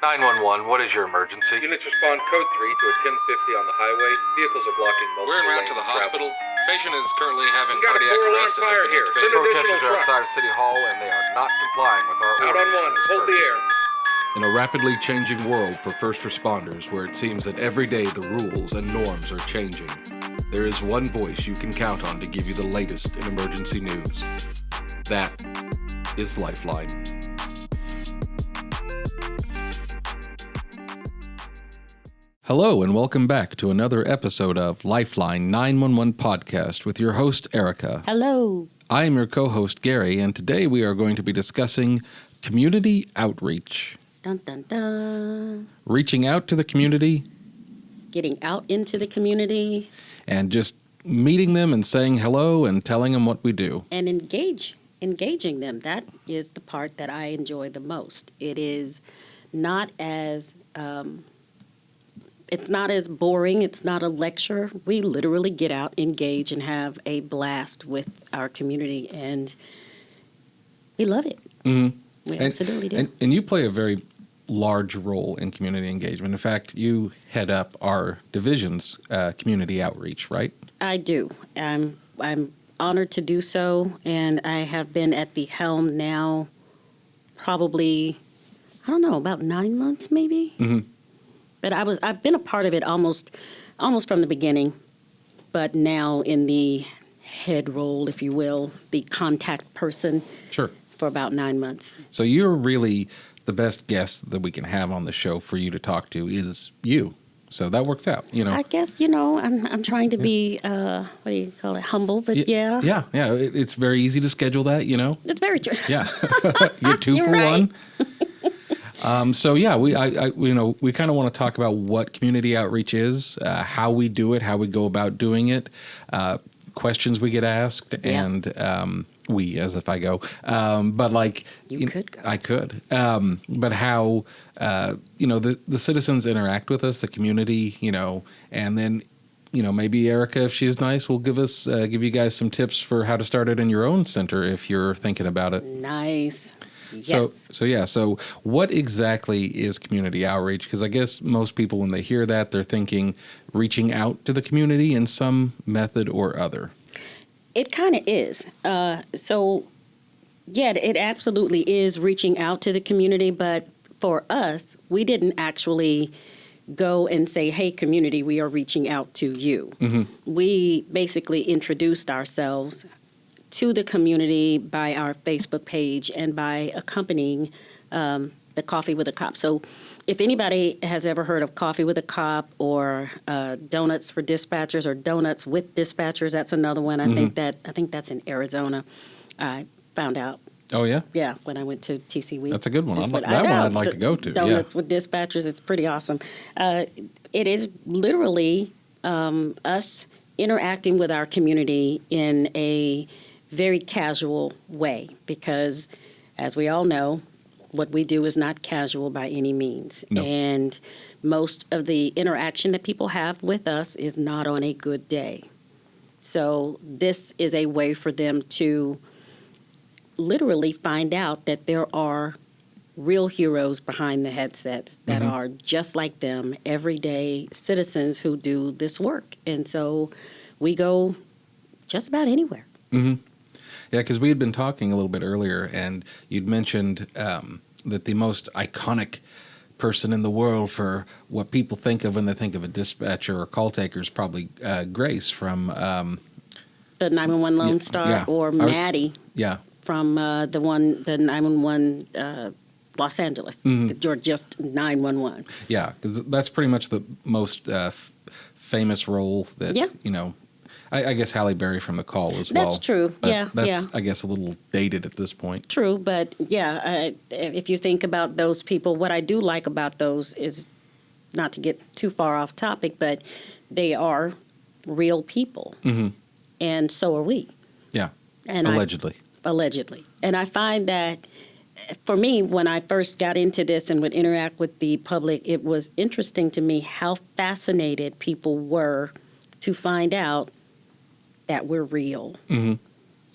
911, what is your emergency? Units respond code 3 to a 1050 on the highway. Vehicles are blocking multiple We're en route lanes to the of travel. hospital. Patient is currently having We've got a cardiac 4-alarm arrest and has fire been here. intubated. Send additional Protesters are trucks. outside of City Hall and they are not complying with our Out orders on to one. Hold the disperse. air. In a rapidly changing world for first responders where it seems that every day the rules and norms are changing, there is one voice you can count on to give you the latest in emergency news. That is Lifeline. Hello and welcome back to another episode of Lifeline 911 Podcast with your host, Erica. Hello. I am your co-host, Gary, and today we are going to be discussing community outreach. Dun, dun, dun. Reaching out to the community Getting out into the community and just meeting them and saying hello and telling them what we do. and engaging them. That is the part that I enjoy the most. It is not as it's not as boring. It's not a lecture. We literally get out, engage, and have a blast with our community, and we love it. Mm-hmm. We absolutely do. And you play a very large role in community engagement. In fact, you head up our division's community outreach, right? I do. I'm honored to do so, and I have been at the helm now probably, I don't know, about 9 months maybe. Mm-hmm. But I've been a part of it almost from the beginning, but now in the head role, if you will, the contact person Sure. for about 9 months. So you're really the best guest that we can have on the show for you to talk to is you. So that works out, you know. I guess, I'm trying to be, what do you call it, humble, but yeah. Yeah. It's very easy to schedule that, you know. It's very true. Yeah. You're two You're for right. one. So yeah, we kind of want to talk about what community outreach is, how we do it, how we go about doing it, questions we get asked, Yeah. and we, as if I go, but like You could go. I could, but how the citizens interact with us, the community, and then. Maybe Erica, if she's nice, will give you guys some tips for how to start it in your own center if you're thinking about it. Nice. Yes. So what exactly is community outreach? Because I guess most people, when they hear that, they're thinking reaching out to the community in some method or other. It kind of is. It absolutely is reaching out to the community. But for us, we didn't actually go and say, hey, community, we are reaching out to you. Mm-hmm. We basically introduced ourselves to the community by our Facebook page and by accompanying the Coffee with a Cop. So if anybody has ever heard of Coffee with a Cop or Donuts for Dispatchers or Donuts with Dispatchers, that's another one. I think that's in Arizona. I found out. Oh, yeah? Yeah, when I went to TC Week. That's a good one. This That one I'd like to go to. Donuts with Dispatchers, it's pretty awesome. It is literally us interacting with our community in a very casual way because, as we all know, what we do is not casual by any means. No. And most of the interaction that people have with us is not on a good day. So this is a way for them to literally find out that there are real heroes behind the headsets that are just like them, everyday citizens who do this work. And so we go just about anywhere. Mm-hmm. Yeah, because we had been talking a little bit earlier, and you'd mentioned that the most iconic person in the world for what people think of when they think of a dispatcher or call taker is probably Grace from... The 911 Lone Star yeah. or Maddie Yeah. from the 911 Los Angeles, or just 911. Yeah, because that's pretty much the most famous role that, Yeah. I guess Halle Berry from The Call as well. That's true. But Yeah, that's, yeah. I guess, a little dated at this point. True, but if you think about those people, what I do like about those is, not to get too far off topic, but they are real people. Mm-hmm. And so are we. Yeah, And allegedly. Allegedly. And I find that, for me, when I first got into this and would interact with the public, it was interesting to me how fascinated people were to find out that we're real. Mm-hmm.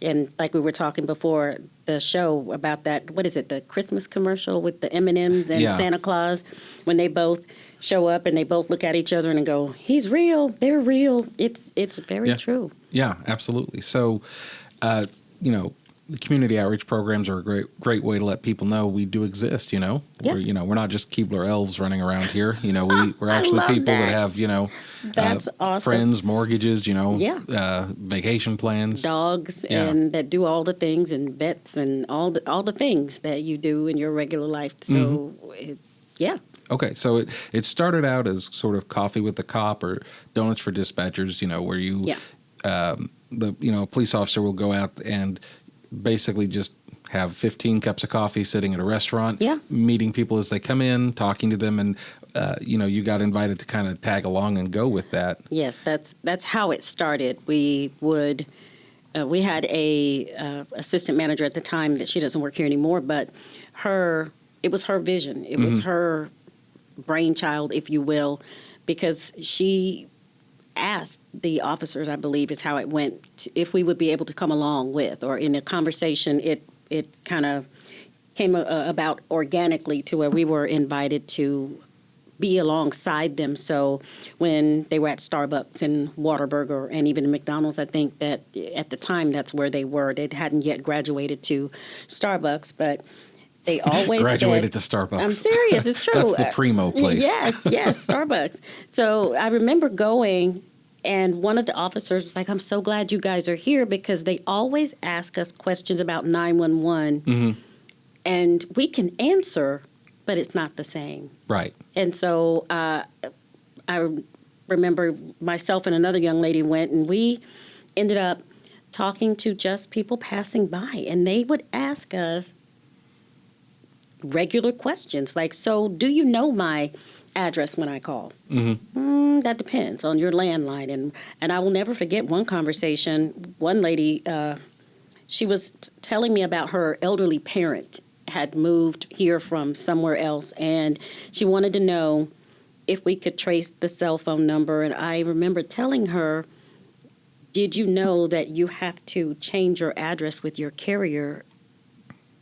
And like we were talking before, the show about that. What is it? The Christmas commercial with the M&Ms and Yeah. Santa Claus, when they both show up and they both look at each other and go, "He's real. They're real." It's very Yeah. true. Yeah, absolutely. So, the community outreach programs are a great way to let people know we do exist. Yeah. We're not just Keebler elves running around here. We're actually love people that that. have That's awesome. friends, mortgages, Yeah. vacation plans. Dogs Yeah. and that do all the things and vets and all the things that you do in your regular life. So, yeah. Okay, so it started out as sort of coffee with the cop or donuts for dispatchers. Where you Yeah. a police officer will go out and basically just have 15 cups of coffee sitting at a restaurant, Yeah. meeting people as they come in, talking to them, and you got invited to kind of tag along and go with that. Yes, that's how it started. We would we had a assistant manager at the time that she doesn't work here anymore, but it was her vision. It was her brainchild, if you will, because she asked the officers, I believe is how it went, if we would be able to come along with, or in a conversation, it kind of came about organically to where we were invited to be alongside them. So when they were at Starbucks and Whataburger and even McDonald's, I think that at the time that's where they were. They hadn't yet graduated to Starbucks, but they always Graduated said, to Starbucks. I'm serious, it's true. That's the primo place. Yes, Starbucks. So I remember going, and one of the officers was like, "I'm so glad you guys are here," because they always ask us questions about 911, and we can answer, but it's not the same. Right. And so I remember myself and another young lady went, and we ended up talking to just people passing by, and they would ask us regular questions like, "So do you know my address when I call?" That depends on your landline. And I will never forget one conversation. One lady, she was telling me about her elderly parent had moved here from somewhere else, and she wanted to know if we could trace the cell phone number. And I remember telling her, "Did you know that you have to change your address with your carrier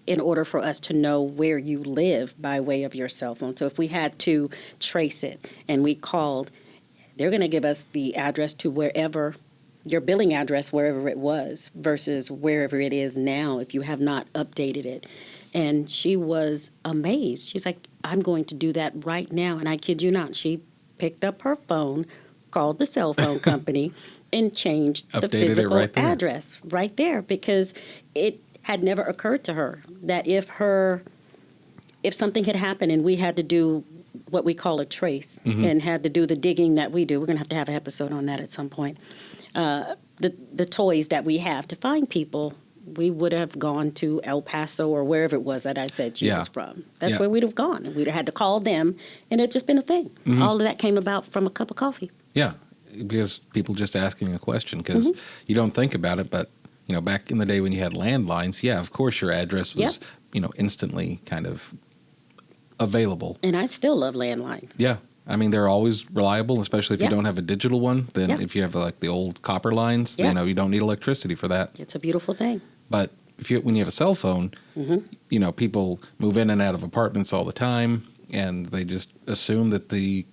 in order for us to know where you live by way of your cell phone? So if we had to trace it and we called, they're going to give us the address to wherever, your billing address, wherever it was, versus wherever it is now if you have not updated it." And she was amazed. She's like, "I'm going to do that right now." And I kid you not, she picked up her phone, called the cell phone company, and changed the Updated it physical right there. address right there, because it had never occurred to her that if something had happened and we had to do what we call a trace and had to do the digging that we do, we're going to have an episode on that at some point, the toys that we have to find people, we would have gone to El Paso or wherever it was that I said she Yeah. was from. That's Yeah. where we'd have gone. We'd have had to call them, and it'd just been a thing. All of that came about from a cup of coffee. Yeah, because people just asking a question because you don't think about it, but back in the day when you had landlines, yeah, of course your address was instantly kind of available. And I still love landlines. Yeah, I mean they're always reliable, especially if Yeah. you don't have a digital one. Then Yeah. if you have like the old copper lines, Yeah. you don't need electricity for that. It's a beautiful thing. But when you have a cell phone, people move in and out of apartments all the time, and they just assume that the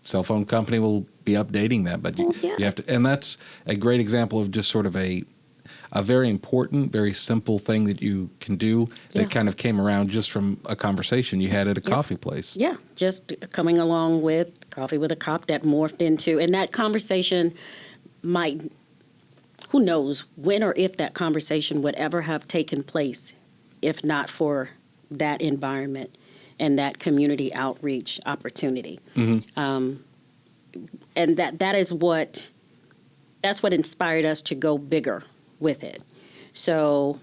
cell phone company will be updating that. But Well, yeah. you have to, and that's a great example of just sort of a very important, very simple thing that you can do that Yeah. kind of came around just from a conversation you had at a coffee place. Yeah, just coming along with Coffee with a Cop that morphed into, and that conversation might, who knows when or if that conversation would ever have taken place if not for that environment and that community outreach opportunity. And that's what inspired us to go bigger with it. So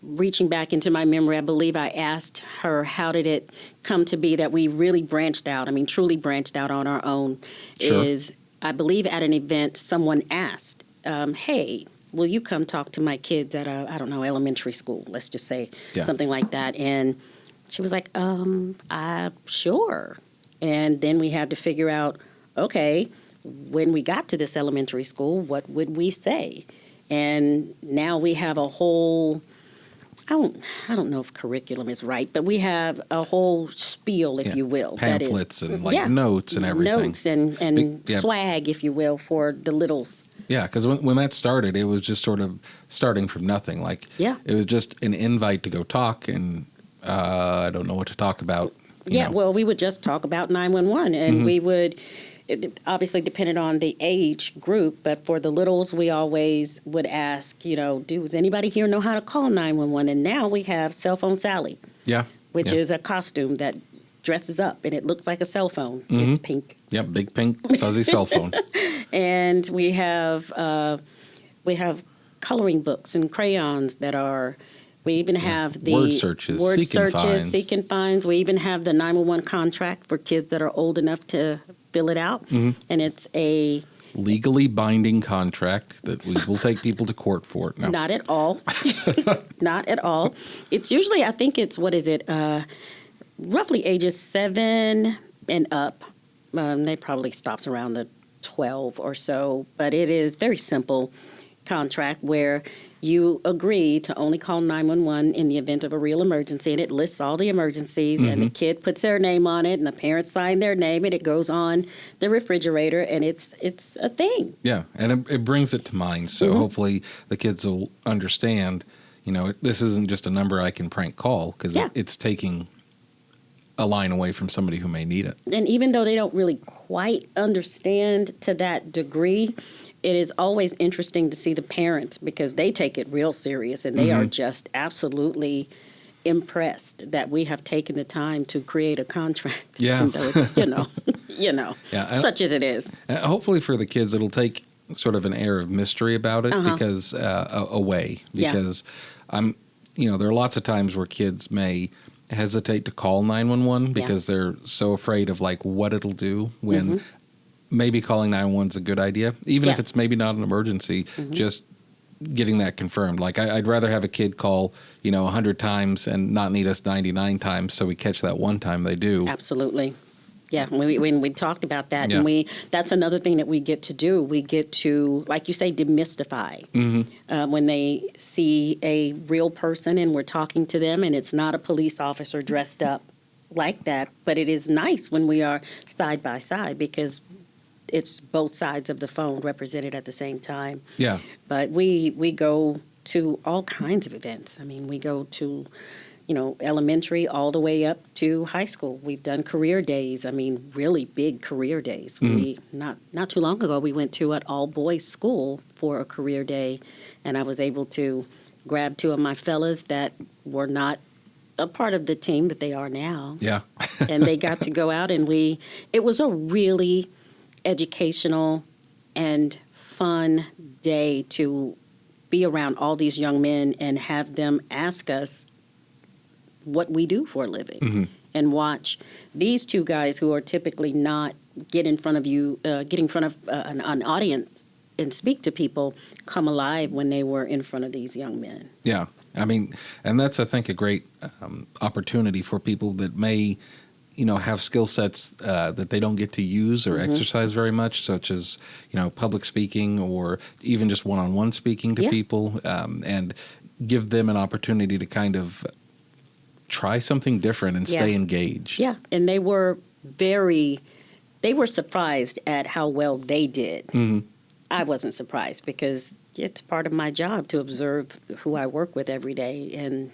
reaching back into my memory, I believe I asked her, how did it come to be that we really branched out? I mean, truly branched out on our own. Sure. Is I believe at an event, someone asked, hey, will you come talk to my kids at elementary school, let's just say, Yeah. something like that. And she was like, sure. And then we had to figure out, okay, when we got to this elementary school, what would we say? And now we have a whole I don't know if curriculum is right, but we have a whole spiel, if Yeah, you will. pamphlets and Yeah. notes and everything. Notes and Yeah. swag, if you will, for the littles. Yeah, because when that started, it was just sort of starting from nothing. Like, Yeah. it was just an invite to go talk, and I don't know what to talk about. you Yeah, know. well, we would just talk about 911, and we would, it obviously depended on the age group, but for the littles, we always would ask, does anybody here know how to call 911? And now we have Cell Phone Sally, Yeah. which yeah. is a costume that dresses up, and it looks like a cell phone. It's pink. Yep, big pink fuzzy cell phone. And we have coloring books and crayons that are. We even have the Word searches, seek and finds. We even have the 911 contract for kids that are old enough to fill it out, and it's a Legally binding contract that we will take people to court for. No. not at all, not at all. It's usually, I think it's roughly ages 7 and up. They probably stops around the 12 or so, but it is very simple contract where you agree to only call 911 in the event of a real emergency, and it lists all the emergencies, and the kid puts their name on it, and the parents sign their name, and it goes on the refrigerator, and it's a thing. Yeah, and it brings it to mind. So hopefully the kids will understand, this isn't just a number I can prank call, because Yeah. it's taking a line away from somebody who may need it. And even though they don't really quite understand to that degree, it is always interesting to see the parents because they take it real serious and they are just absolutely impressed that we have taken the time to create a contract. Yeah. Even though it's, Yeah, such as it is. Hopefully for the kids, it'll take sort of an air of mystery about it because away. Yeah. Because there are lots of times where kids may hesitate to call 911 because they're so afraid of like what it'll do when maybe calling 911 is a good idea, even if Yeah. it's maybe not an emergency. Just getting that confirmed. Like I'd rather have a kid call 100 times and not need us 99 times, so we catch that one time they do. Absolutely. Yeah, when we talked about that, Yeah. and that's another thing that we get to do. We get to, like you say, demystify. When they see a real person and we're talking to them, and it's not a police officer dressed up like that, but it is nice when we are side by side because it's both sides of the phone represented at the same time. Yeah. But we go to all kinds of events. I mean, we go to elementary all the way up to high school. We've done career days. I mean, really big career days. We not too long ago we went to an all boys school for a career day, and I was able to grab 2 of my fellas that were not a part of the team, but they are now. Yeah. And they got to go out, and it was a really educational and fun day to be around all these young men and have them ask us what we do for a living and watch these 2 guys who are typically not get in front of you, get in front of an audience and speak to people come alive when they were in front of these young men. Yeah. I mean, and that's, I think, a great opportunity for people that may, have skill sets that they don't get to use or exercise very much, such as, public speaking or even just one-on-one speaking to Yeah. people, and give them an opportunity to kind of try something different and stay Yeah. engaged. Yeah, and they were surprised at how well they did. I wasn't surprised because it's part of my job to observe who I work with every day, and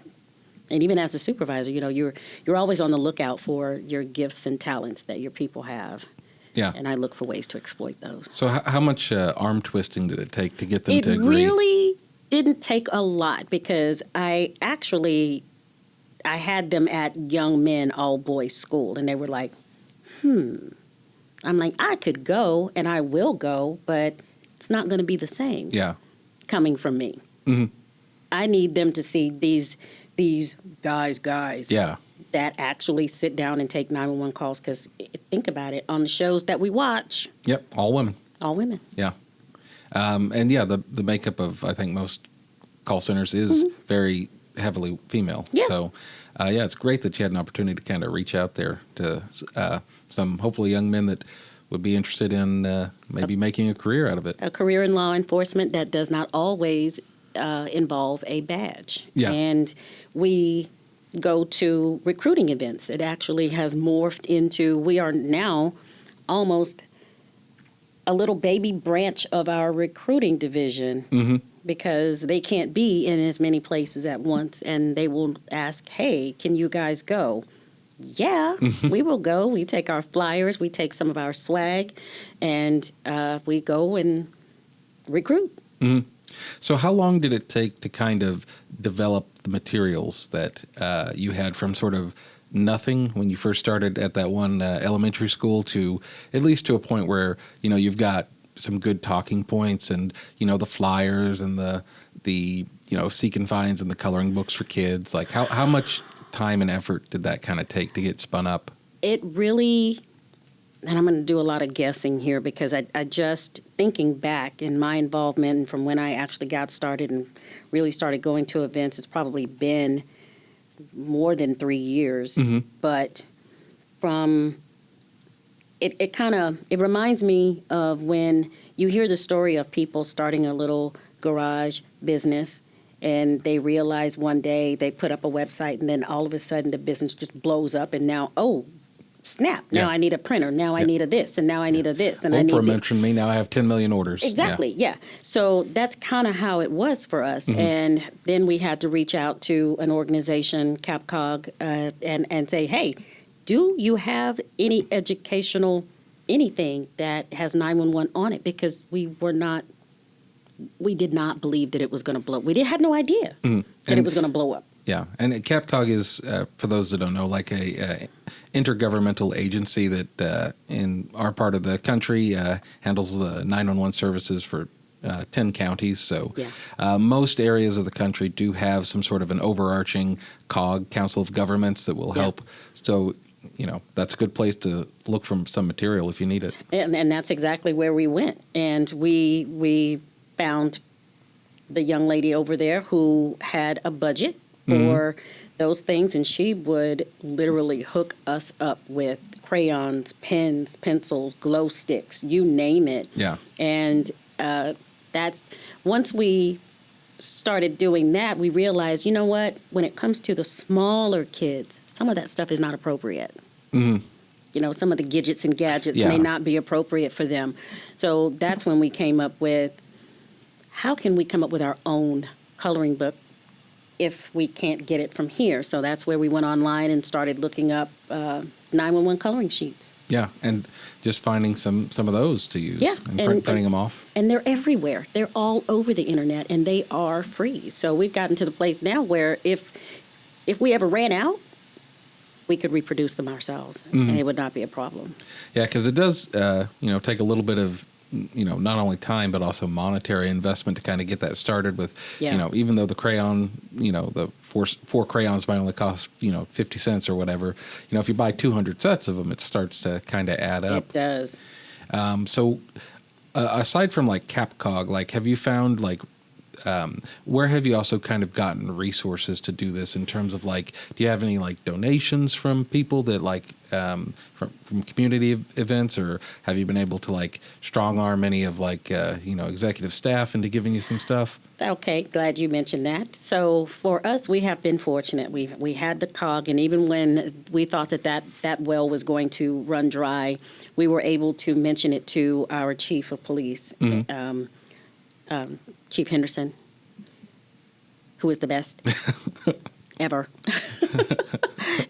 even as a supervisor, you're always on the lookout for your gifts and talents that your people have, Yeah. and I look for ways to exploit those. So how much arm twisting did it take to get them It to agree? really didn't take a lot because I had them at young men all boys school, and they were like, I'm like, I could go and I will go, but it's not going to be the same. Yeah. Coming from me. I need them to see these guys Yeah. that actually sit down and take 911 calls because think about it, on the shows that we watch, Yep. All women. all women. Yeah. And yeah, the makeup of, I think, most call centers is very heavily female. Yeah. So, it's great that you had an opportunity to kind of reach out there to some hopefully young men that would be interested in maybe making a career out of it. A career in law enforcement that does not always involve a badge. Yeah. And we go to recruiting events. It actually has morphed into, we are now almost a little baby branch of our recruiting division because they can't be in as many places at once, and they will ask, hey, can you guys go? Yeah, we will go. We take our flyers, we take some of our swag, and we go and recruit. So how long did it take to kind of develop the materials that you had from sort of nothing when you first started at that one elementary school to at least to a point where, you know, you've got some good talking points and, you know, the flyers and the you know, seek and finds and the coloring books for kids? Like how much time and effort did that kind of take to get spun up? It really, and I'm going to do a lot of guessing here because I just, thinking back in my involvement and from when I actually got started and really started going to events, it's probably been more than 3 years. But from, it kind of, it reminds me of when you hear the story of people starting a little garage business and they realize one day they put up a website and then all of a sudden the business just blows up and now, oh, snap. Now Yeah. I need a printer. Now I need a this, and now I need a this, and I need Oprah this. mentioned me. Now I have 10 million orders. Exactly, yeah. So that's kind of how it was for us. And then we had to reach out to an organization, CapCog, and say, hey, do you have any educational anything that has 911 on it? Because we did not believe that it was going to blow. We had no idea that it And- was going to blow up. Yeah, and CapCog is, for those that don't know, like a intergovernmental agency that in our part of the country handles the 911 services for 10 counties. So Yeah. most areas of the country do have some sort of an overarching COG, Council of Governments, that will Yeah. help. So, you know, that's a good place to look for some material if you need it. And that's exactly where we went. And we found the young lady over there who had a budget for those things, and she would literally hook us up with crayons, pens, pencils, glow sticks, you name it. Yeah. And that's, once we started doing that, we realized, you know what, when it comes to the smaller kids, some of that stuff is not appropriate. You know, some of the gadgets and gadgets Yeah. may not be appropriate for them. So that's when we came up with, how can we come up with our own coloring book if we can't get it from here? So that's where we went online and started looking up 911 coloring sheets. Yeah, and just finding some of those to use Yeah, and and- printing them off. And they're everywhere. They're all over the internet, and they are free. So we've gotten to the place now where if we ever ran out, we could reproduce them ourselves, and it would not be a problem. Yeah, because it does, you know, take a little bit of, you know, not only time but also monetary investment to kind of get that started with. Yeah. You know, even though the crayon, you know, the four crayons might only cost, you know, 50 cents or whatever. You know, if you buy 200 sets of them, it starts to kind of add up. It does. So, aside from like CapCog, like, have you found like, where have you also kind of gotten resources to do this in terms of like, do you have any like donations from people that like, from community events, or have you been able to like strong arm any of like, you know, executive staff into giving you some stuff? Okay, glad you mentioned that. So for us, we have been fortunate. We had the COG, and even when we thought that well was going to run dry, we were able to mention it to our chief of police, Chief Henderson, who is the best ever.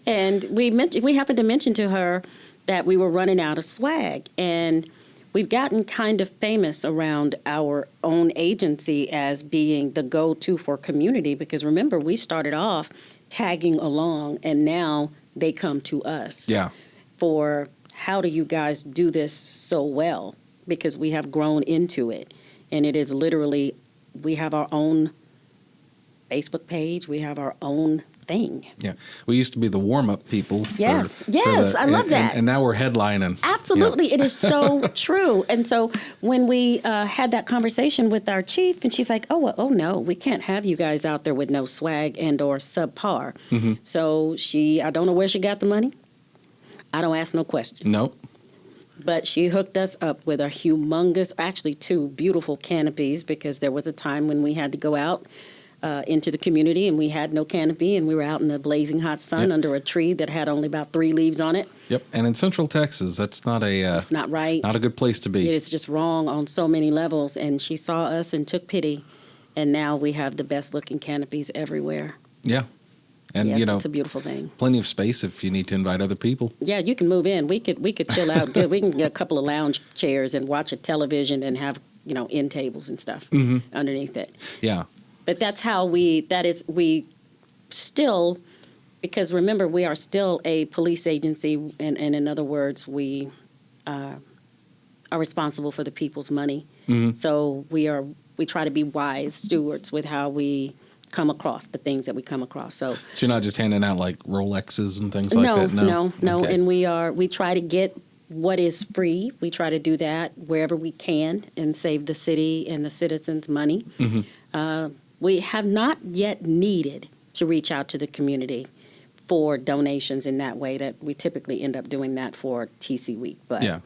And we happened to mention to her that we were running out of swag, and we've gotten kind of famous around our own agency as being the go-to for community, because remember, we started off tagging along, and now they come to us Yeah. for, how do you guys do this so well? Because we have grown into it, and it is literally, we have our own Facebook page, we have our own thing. Yeah. We used to be the warm-up people. Yes, yes, I love that. And now we're headlining. Absolutely. It is so true. And so when we had that conversation with our chief, and she's like, oh no, we can't have you guys out there with no swag and or subpar. So I don't know where she got the money. I don't ask no questions. Nope. But she hooked us up with a humongous, actually 2 beautiful canopies, because there was a time when we had to go out into the community and we had no canopy, and we were out in the blazing hot sun under a tree that had only about 3 leaves on it. Yep. And in Central Texas, that's not a It's not right. not a good place to be. It's just wrong on so many levels. And she saw us and took pity. And now we have the best looking canopies everywhere. Yeah. And Yes, you know, it's a beautiful thing. plenty of space if you need to invite other people. Yeah, you can move in. We could chill out good. We can get a couple of lounge chairs and watch a television and have, end tables and stuff underneath it. Yeah. But that's how we still, because remember, we are still a police agency, and in other words, we are responsible for the people's money. So we try to be wise stewards with how we come across the things that we come across. So you're not just handing out like Rolexes and things like that? No. Okay. And we try to get what is free. We try to do that wherever we can and save the city and the citizens money. We have not yet needed to reach out to the community for donations in that way. That we typically end up doing that for TC Week. But Yeah.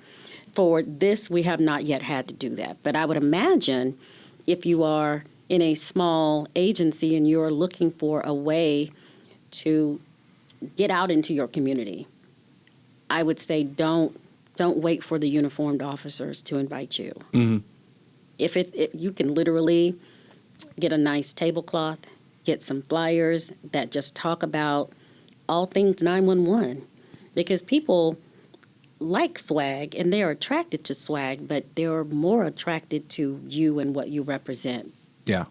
for this, we have not yet had to do that. But I would imagine if you are in a small agency and you're looking for a way to get out into your community, I would say don't wait for the uniformed officers to invite you. If you can literally get a nice tablecloth, get some flyers that just talk about all things 911, because people like swag and they're attracted to swag, but they're more attracted to you and what you represent. Yeah.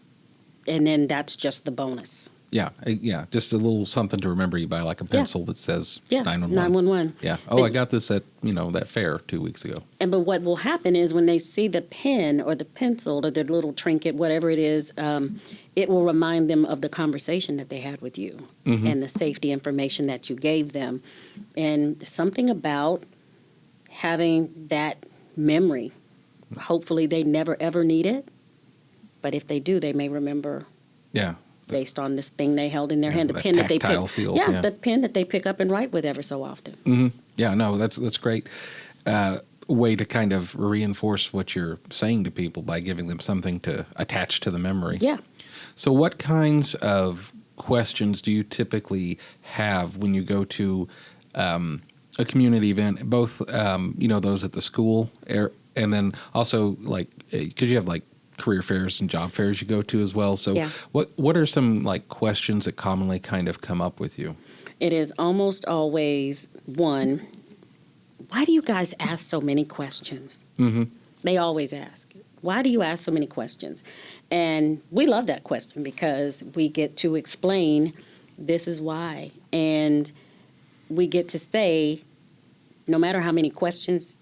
And then that's just the bonus. Yeah. Yeah. Just a little something to remember you by, like a pencil that says 911. 911. Yeah. Oh, I got this at, that fair 2 weeks ago. But what will happen is when they see the pen or the pencil or the little trinket, whatever it is, it will remind them of the conversation that they had with you and the safety information that you gave them. And something about having that memory, hopefully they never, ever need it. But if they do, they may remember Yeah. based on this thing they held in their hand, the that pen that they pick. tactile feel, yeah. The pen that they pick up and write with ever so often. Yeah, no, that's great. Way to kind of reinforce what you're saying to people by giving them something to attach to the memory. Yeah. So what kinds of questions do you typically have when you go to a community event, both, those at the school and then also like, because you have like career fairs and job fairs you go to as well. So Yeah. what are some like questions that commonly kind of come up with you? It is almost always one, why do you guys ask so many questions? They always ask, why do you ask so many questions? And we love that question because we get to explain this is why. And we get to say, no matter how many questions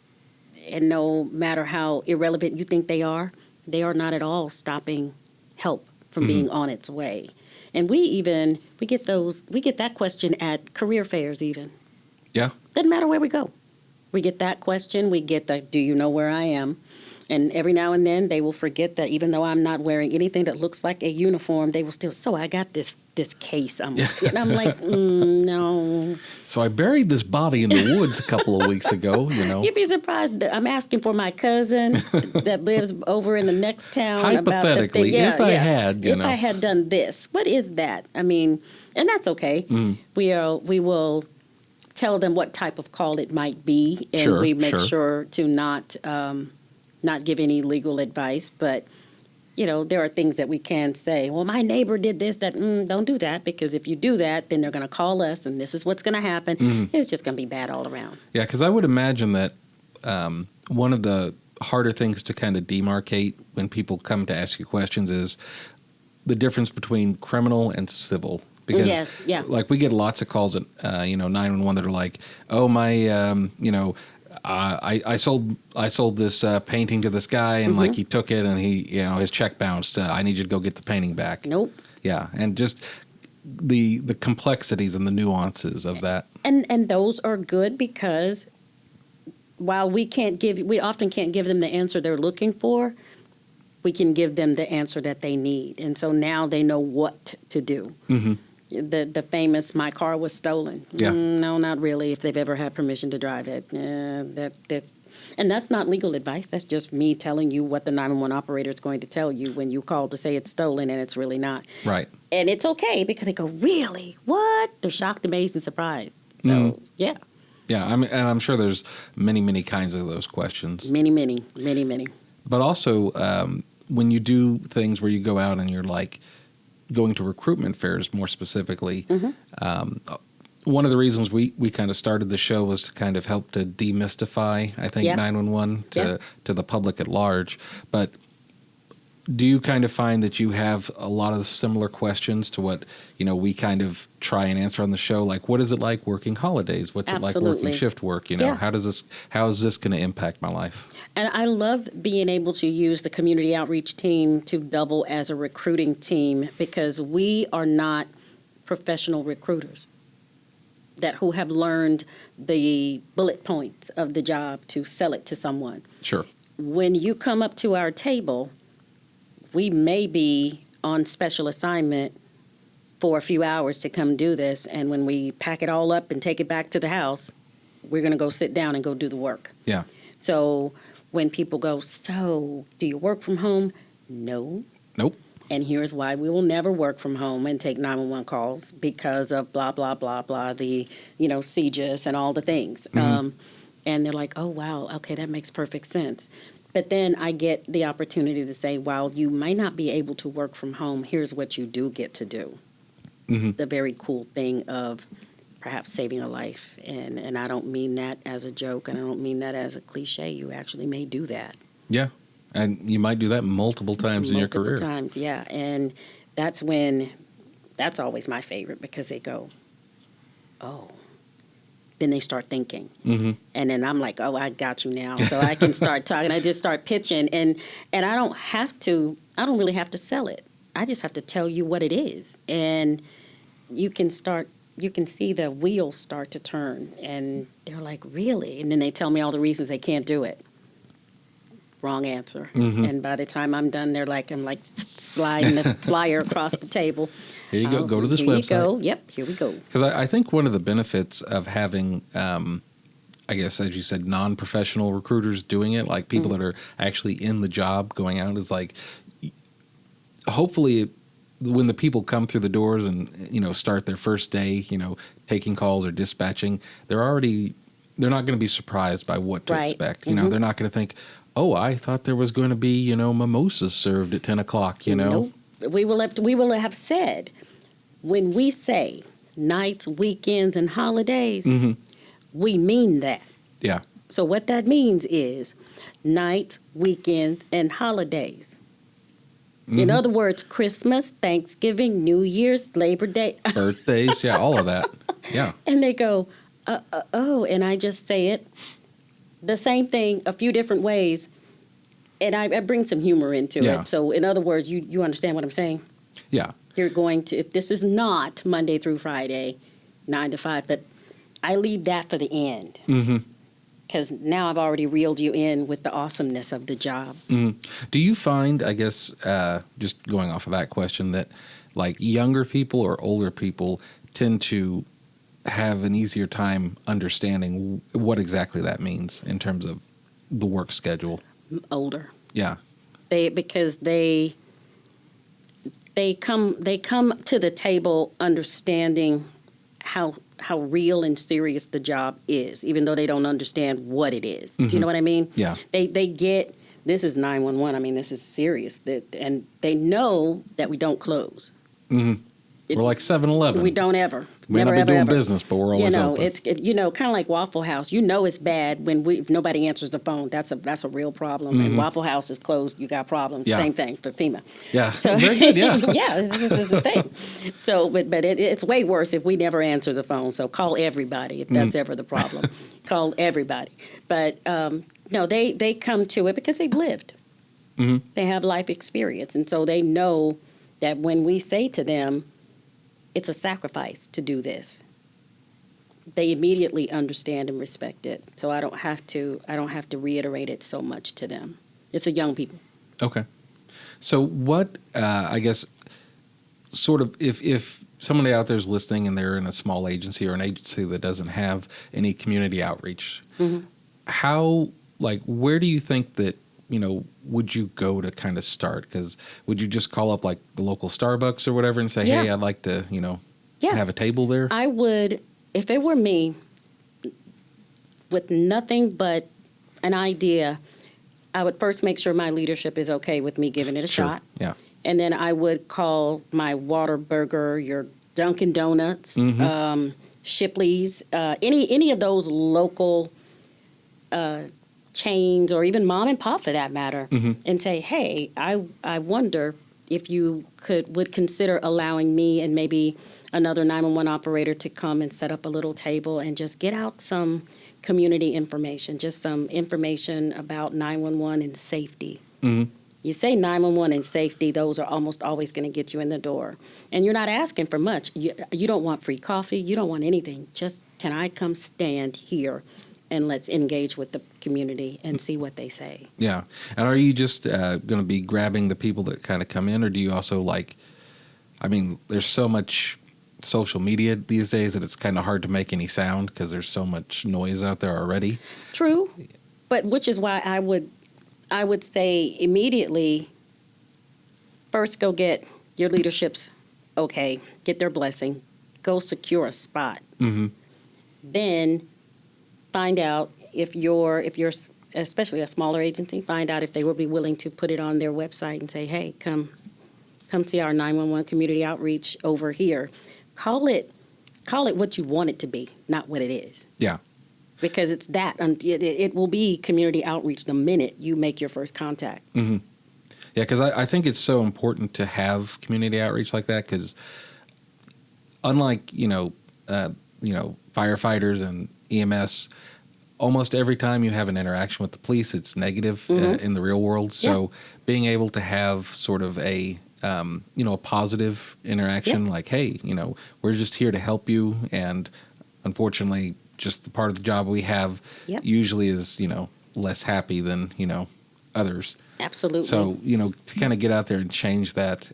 and no matter how irrelevant you think they are not at all stopping help from being on its way. And we get that question at career fairs even. Yeah. Doesn't matter where we go. We get that question. We get the, do you know where I am? And every now and then they will forget that even though I'm not wearing anything that looks like a uniform, they will still, so I got this case. And I'm like, no. So I buried this body in the woods a couple of weeks ago, You'd be surprised that I'm asking for my cousin that lives over in the next town. Hypothetically, about if I had, If I had done this, what is that? I mean, and that's okay. We will tell them what type of call it might be, and we make sure to not give any legal advice. But, there are things that we can say. Well, my neighbor did this, that. Don't do that, because if you do that, then they're going to call us, and this is what's going to happen. It's just going to be bad all around. Yeah, because I would imagine that one of the harder things to kind of demarcate when people come to ask you questions is the difference between criminal and civil. Because, like, we get lots of calls at, 911 that are like, oh, my, I sold this painting to this guy, and like he took it and he, his check bounced. I need you to go get the painting back. Nope. Yeah, and just the complexities and the nuances of that. And those are good because while we often can't give them the answer they're looking for, we can give them the answer that they need. And so now they know what to do. the famous "my car was stolen." Yeah. No, not really. If they've ever had permission to drive it, and that's not legal advice. That's just me telling you what the 911 operator is going to tell you when you call to say it's stolen and it's really not. Right. And it's okay because they go, "Really? What?" They're shocked, amazed, and surprised. So yeah, Yeah. And I'm sure there's many kinds of those questions. many. But also, when you do things where you go out and you're like going to recruitment fairs more specifically, one of the reasons we kind of started the show was to kind of help to demystify, I think, Yeah. 911 Yeah. to the public at large. But do you kind of find that you have a lot of similar questions to what, we kind of try and answer on the show? Like, what is it like working holidays? What's it like Absolutely. working shift work? Yeah. How is this going to impact my life? And I love being able to use the community outreach team to double as a recruiting team because we are not professional recruiters who have learned the bullet points of the job to sell it to someone. Sure. When you come up to our table, we may be on special assignment for a few hours to come do this, and when we pack it all up and take it back to the house, we're going to go sit down and go do the work. Yeah. So when people go, "So, do you work from home?" No. Nope. And here's why: we will never work from home and take 911 calls because of blah, blah, blah, blah, the, CJIS and all the things. And they're like, "Oh, wow, okay, that makes perfect sense." But then I get the opportunity to say, while you might not be able to work from home, here's what you do get to do. The very cool thing of perhaps saving a life. And I don't mean that as a joke, and I don't mean that as a cliche. You actually may do that. Yeah. And you might do that multiple times in your career. Multiple times, yeah. And that's always my favorite because they go, "Oh." Then they start thinking. And then I'm like, "Oh, I got you now." So I can start talking. I just start pitching. And I don't really have to sell it. I just have to tell you what it is. And you can see the wheels start to turn. And they're like, "Really?" And then they tell me all the reasons they can't do it. Wrong answer. And by the time I'm done, I'm like sliding the flyer across the table. Here you go. Go to this Here website. you go. Yep, here we go. Because I think one of the benefits of having, I guess, as you said, non-professional recruiters doing it, like people that are actually in the job going out, is like, hopefully when the people come through the doors and, start their first day, taking calls or dispatching, they're not going to be surprised by what to Right. expect. They're not going to think, "Oh, I thought there was going to be, mimosas served at 10 o'clock, Nope. We will have said, when we say nights, weekends, and holidays, we mean that. Yeah. So what that means is nights, weekends, and holidays. In other words, Christmas, Thanksgiving, New Year's, Labor Day. Birthdays, yeah, all of that. Yeah. And they go, oh, and I just say it the same thing a few different ways, and I bring some humor into Yeah. it. So in other words, you understand what I'm saying? Yeah. You're going to, if this is not Monday through Friday, 9 to 5, but I leave that for the end. Because now I've already reeled you in with the awesomeness of the job. Do you find, I guess, just going off of that question, that like younger people or older people tend to have an easier time understanding what exactly that means in terms of the work schedule? Older. Yeah. Because they come to the table understanding how real and serious the job is, even though they don't understand what it is. Do you know what I mean? Yeah. They get, this is 911. I mean, this is serious. And they know that we don't close. We're like 7-Eleven. We don't ever. We may Never, not be ever, doing ever. business, but we're always open. It's kind of like Waffle House. You know it's bad when if nobody answers the phone. That's a real problem. And Waffle House is closed. You got problems. Yeah. Same thing for FEMA. Yeah. So, Very good, yeah. yeah, this is a thing. So, but it's way worse if we never answer the phone. So call everybody if that's ever the problem. Call everybody. But no, they come to it because they've lived. They have life experience, and so they know that when we say to them, it's a sacrifice to do this, they immediately understand and respect it. So I don't have to reiterate it so much to them. It's the young people. Okay. So what, I guess, sort of, if somebody out there's listening and they're in a small agency or an agency that doesn't have any community outreach, how, like, where do you think that, would you go to kind of start? Because would you just call up like the local Starbucks or whatever and say, hey, Yeah. I'd like to, Yeah. have a table there? I would, if it were me, with nothing but an idea, I would first make sure my leadership is okay with me giving it a Sure. shot. Yeah. And then I would call my Whataburger, your Dunkin' Donuts, Shipley's, any of those local chains, or even mom and pop for that matter, and say, hey, I wonder if you would consider allowing me and maybe another 911 operator to come and set up a little table and just get out some community information, just some information about 911 and safety. You say 911 and safety, those are almost always going to get you in the door. And you're not asking for much. You don't want free coffee. You don't want anything. Just, can I come stand here and let's engage with the community and see what they say? Yeah. And are you just going to be grabbing the people that kind of come in, or do you also there's so much social media these days that it's kind of hard to make any sound because there's so much noise out there already? True. But which is why I would say immediately, first go get your leadership's okay, get their blessing, go secure a spot. Then find out if you're especially a smaller agency, find out if they will be willing to put it on their website and say, hey, come see our 911 community outreach over here. Call it what you want it to be, not what it is. Yeah. Because it's that. It will be community outreach the minute you make your first contact. Yeah, because I think it's so important to have community outreach like that, because unlike, firefighters and EMS, almost every time you have an interaction with the police, it's negative in the real world. So being able to have sort of a positive interaction, like, hey, we're just here to help you. And unfortunately, just the part of the job we have usually is, less happy than, others. Absolutely. So, to kind of get out there and change that,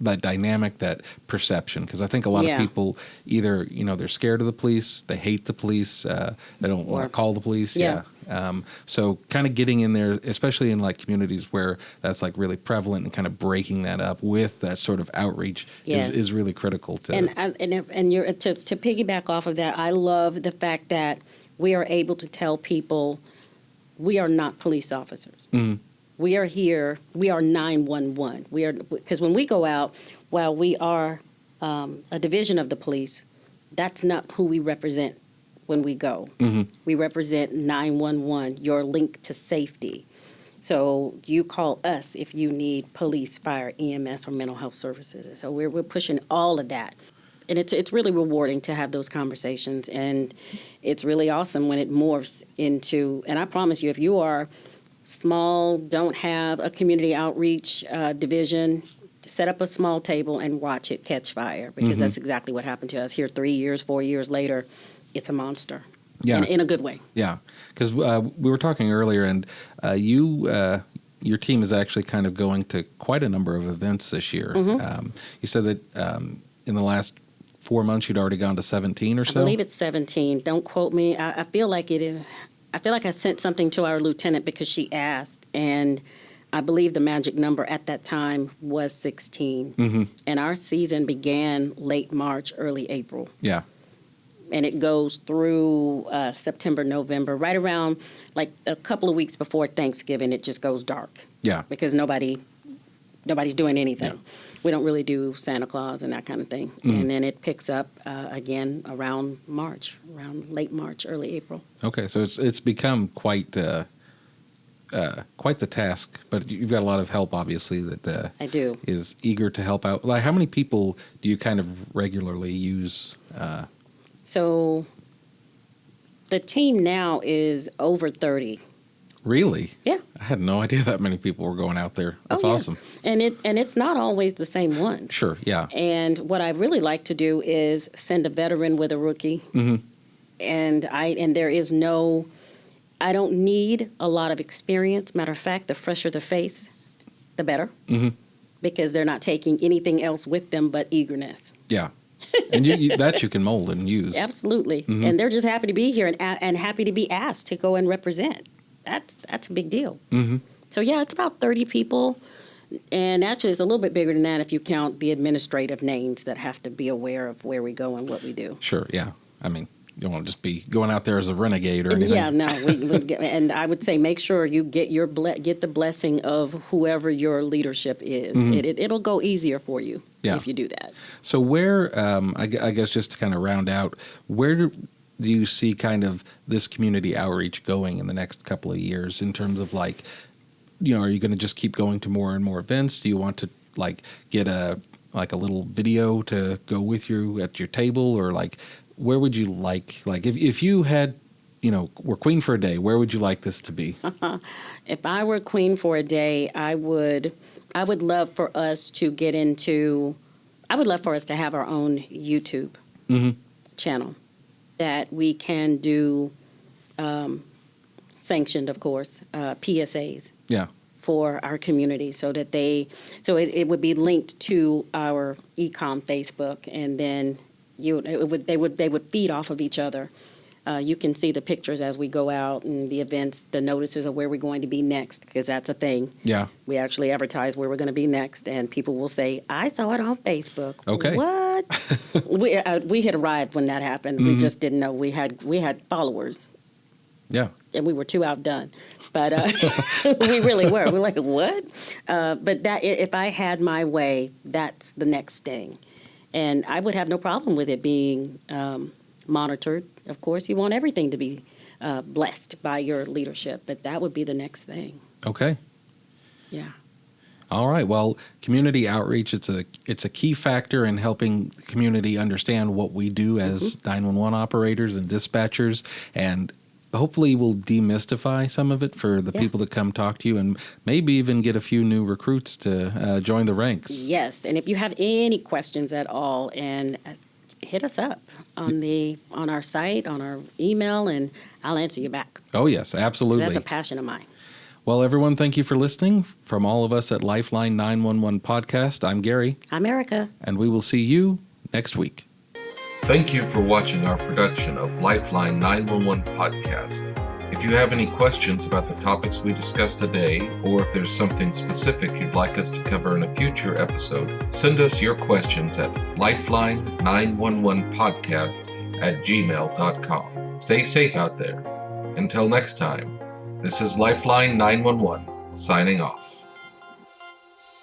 that dynamic, that perception, because I think a lot of people either, they're scared of the police, they hate the police, they don't want to call the police. So kind of getting in there, especially in like communities where that's like really prevalent, and kind of breaking that up with that sort of outreach is really critical to. And you're to piggyback off of that, I love the fact that we are able to tell people we are not police officers. We are here. We are 911. Because when we go out, while we are a division of the police, that's not who we represent when we go. We represent 911, your link to safety. So you call us if you need police, fire, EMS, or mental health services. And so we're pushing all of that. And it's really rewarding to have those conversations. And it's really awesome when it morphs into, and I promise you, if you are small, don't have a community outreach division, set up a small table and watch it catch fire, because that's exactly what happened to us here 3 years, 4 years later. It's a monster. In a good way. Yeah, because we were talking earlier, and your team is actually kind of going to quite a number of events this year. You said that in the last 4 months you'd already gone to 17 or so? I believe it's 17. Don't quote me. I feel like it is. I feel like I sent something to our lieutenant because she asked, and I believe the magic number at that time was 16. And our season began late March, early April. Yeah. And it goes through September, November, right around like a couple of weeks before Thanksgiving. It just goes dark. Yeah. Because nobody's doing anything. Yeah. We don't really do Santa Claus and that kind of thing. And then it picks up again around March, around late March, early April. Okay, so it's become quite the task, but you've got a lot of help, obviously, that I do. Is eager to help out. Like, how many people do you kind of regularly use? So the team now is over 30. Really? Yeah. I had no idea that many people were going out there. That's awesome. And it's not always the same ones. Sure, yeah. And what I really like to do is send a veteran with a rookie. And there is no, I don't need a lot of experience. Matter of fact, the fresher the face, the better. because they're not taking anything else with them but eagerness. Yeah. And that you can mold and use. Absolutely. And they're just happy to be here and happy to be asked to go and represent. That's a big deal. So, yeah, it's about 30 people. And actually, it's a little bit bigger than that if you count the administrative names that have to be aware of where we go and what we do. Sure, yeah. I mean, you don't want to just be going out there as a renegade or anything. Yeah, no. And I would say make sure you get get the blessing of whoever your leadership is. It'll go easier for you if you do that. So where, I guess just to kind of round out, where do you see kind of this community outreach going in the next couple of years in terms of like, you know, are you going to just keep going to more and more events? Do you want to like get a little video to go with you at your table, or like where would you like if you had, you know, were queen for a day, where would you like this to be? If I were queen for a day, I would love for us to get into. I would love for us to have our own YouTube channel that we can do, sanctioned, of course, PSAs. Yeah. For our community, so that it would be linked to our e-com Facebook, and then they would feed off of each other. You can see the pictures as we go out and the events, the notices of where we're going to be next, because that's a thing. Yeah. We actually advertise where we're going to be next, and people will say, "I saw it on Facebook." Okay. What? we had arrived when that happened. We just didn't know we had followers. Yeah. And we were too outdone. But we really were. We're like, what? But that, if I had my way, that's the next thing. And I would have no problem with it being monitored. Of course, you want everything to be blessed by your leadership, but that would be the next thing. Okay. Yeah. All right. Well, community outreach, it's a key factor in helping the community understand what we do as 911 operators and dispatchers, and hopefully we'll demystify some of it for the people that come talk to you, and maybe even get a few new recruits to join the ranks. Yes, and if you have any questions at all, and hit us up on our site, on our email, and I'll answer you back. Oh, yes, absolutely. That's a passion of mine. Well, everyone, thank you for listening. From all of us at Lifeline 911 Podcast, I'm Gary. I'm Erica. And we will see you next week. Thank you for watching our production of Lifeline 911 Podcast. If you have any questions about the topics we discussed today, or if there's something specific you'd like us to cover in a future episode, send us your questions at lifeline911podcast@gmail.com. Stay safe out there. Until next time, this is Lifeline 911 signing off.